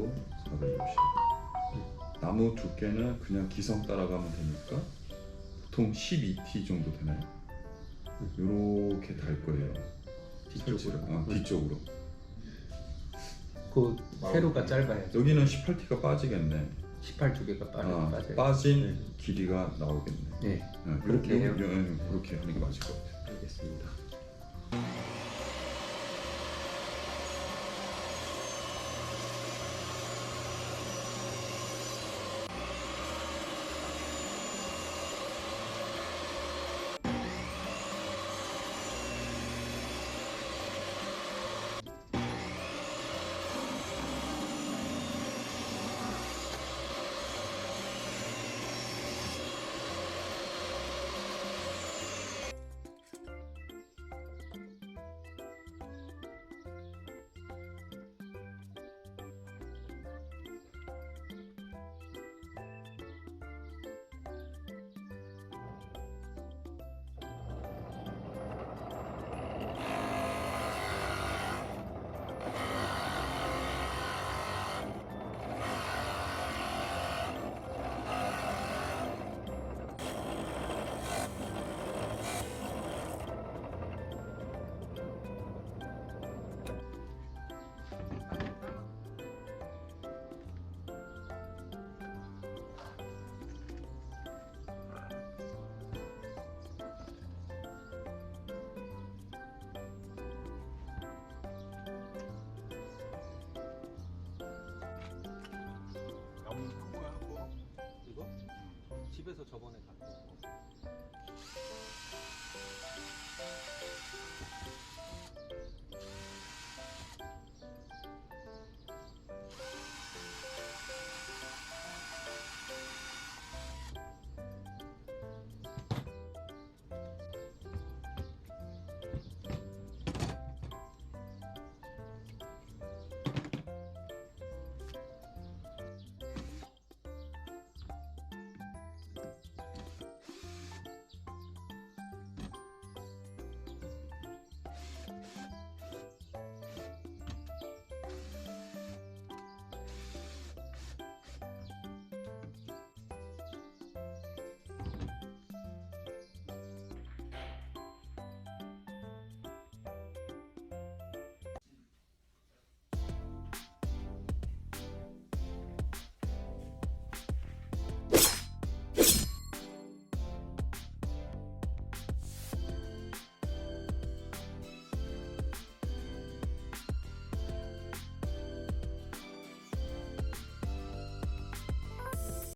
두께도 460. 나무 두께는 그냥 기성 따라가면 되니까 보통 12T 정도 되나요? 이렇게 달 거예요. 뒤쪽으로. 뒤쪽으로. 그 세로가 짧아요. 여기는 18T가 빠지겠네. 18두 개가 빠져요. 빠진 네. 길이가 나오겠네. 네. 그렇게 해요? 그렇게 하는 게 맞을 것 같아요. 알겠습니다. 나무 큰 거야 그거? 이거 집에서 저번에 갖고 온 거.